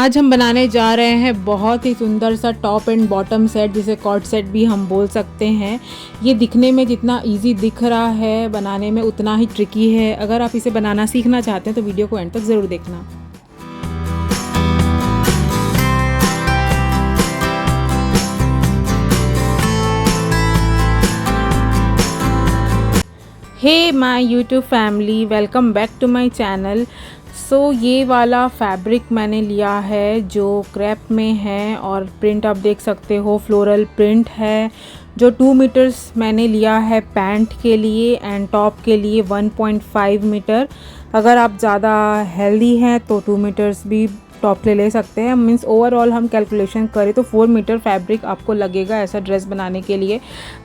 आज हम बनाने जा रहे हैं बहुत ही सुंदर सा टॉप एंड बॉटम सेट, जिसे कॉर्ड सेट भी हम बोल सकते हैं। ये दिखने में जितना इजी दिख रहा है, बनाने में उतना ही ट्रिकी है। अगर आप इसे बनाना सीखना चाहते हैं तो वीडियो को एंड तक ज़रूर देखना। Hey my YouTube family, welcome back to my channel. So ये वाला फैब्रिक मैंने लिया है जो क्रैप में है और प्रिंट आप देख सकते हो फ्लोरल प्रिंट है। जो 2 मीटर्स मैंने लिया है पैंट के लिए एंड टॉप के लिए 1.5 मीटर। अगर आप ज़्यादा हेल्दी हैं तो 2 मीटर्स भी टॉप ले सकते हैं। मीन्स ओवरऑल हम कैलकुलेशन करें तो 4 मीटर फैब्रिक आपको लगेगा ऐसा ड्रेस बनाने के लिए।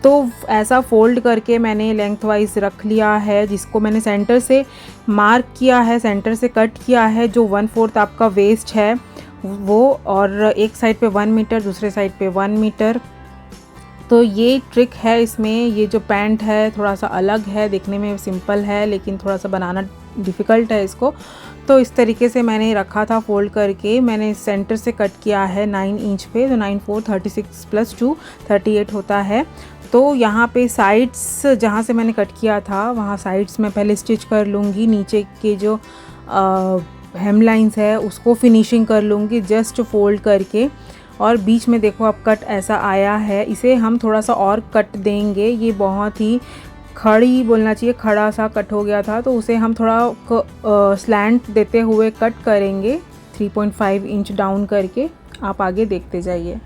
तो ऐसा फोल्ड करके मैंने लेंथ वाइज रख लिया है, जिसको मैंने सेंटर से मार्क किया है, सेंटर से कट किया है। जो 1/4 आपका वेस्ट है वो, और एक साइड पे 1 मीटर, दूसरे साइड पे 1 मीटर। तो ये ट्रिक है इसमें। ये जो पैंट है थोड़ा सा अलग है, देखने में सिंपल है लेकिन थोड़ा सा बनाना डिफ़िकल्ट है इसको। तो इस तरीके से मैंने रखा था फोल्ड करके। मैंने सेंटर से कट किया है 9 इंच पे, तो 9 4 36 + 2 38 होता है। तो यहाँ पे साइड्स जहाँ से मैंने कट किया था वहाँ साइड्स मैं पहले स्टिच कर लूँगी। नीचे के जो हेम लाइंस है उसको फिनिशिंग कर लूँगी जस्ट फोल्ड करके। और बीच में देखो अब कट ऐसा आया है, इसे हम थोड़ा सा और कट देंगे। ये बहुत ही खड़ी बोलना चाहिए, खड़ा सा कट हो गया था, तो उसे हम थोड़ा स्लैंट देते हुए कट करेंगे 3.5 इंच डाउन करके। आप आगे देखते जाइए।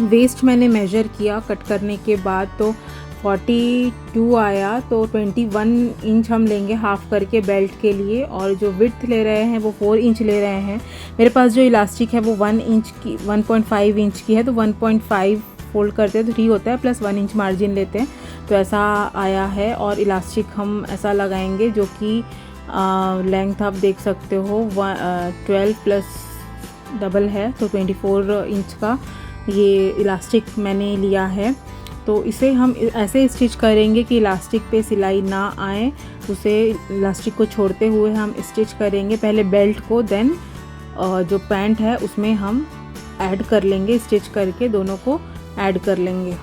वेस्ट मैंने मेजर किया कट करने के बाद, तो 42 आया। तो 21 इंच हम लेंगे हाफ करके बेल्ट के लिए, और जो विड्थ ले रहे हैं वो 4 इंच ले रहे हैं। मेरे पास जो इलास्टिक है वो 1 इंच की 1.5 इंच की है, तो 1.5 फोल्ड करते हैं तो 3 होता है, प्लस 1 इंच मार्जिन लेते हैं, तो ऐसा आया है। और इलास्टिक हम ऐसा लगाएंगे जो कि लेंथ आप देख सकते हो 12 प्लस डबल है, तो 24 इंच का ये इलास्टिक मैंने लिया है। तो इसे हम ऐसे स्टिच करेंगे कि इलास्टिक पे सिलाई ना आए, उसे इलास्टिक को छोड़ते हुए हम स्टिच करेंगे। पहले बेल्ट को, देन जो पैंट है उसमें हम ऐड कर लेंगे, स्टिच करके दोनों को ऐड कर लेंगे।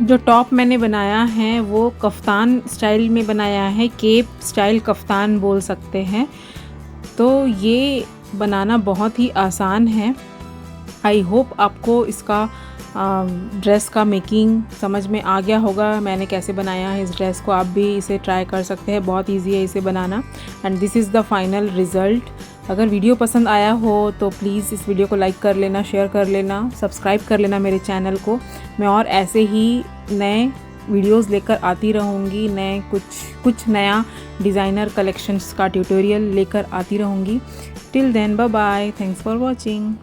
जो टॉप मैंने बनाया है वो कफ्तान स्टाइल में बनाया है, केप स्टाइल कफ्तान बोल सकते हैं। तो ये बनाना बहुत ही आसान है। आई होप आपको इसका ड्रेस का मेकिंग समझ में आ गया होगा, मैंने कैसे बनाया है इस ड्रेस को। आप भी इसे ट्राई कर सकते हैं, बहुत इजी है इसे बनाना। And this is the final result. अगर वीडियो पसंद आया हो तो प्लीज़ इस वीडियो को लाइक कर लेना, शेयर कर लेना, सब्सक्राइब कर लेना मेरे चैनल को। मैं और ऐसे ही नए वीडियोस लेकर आती रहूँगी, नए कुछ नया डिज़ाइनर कलेक्शंस का ट्यूटोरियल लेकर आती रहूँगी। Till then bye bye, thanks for watching.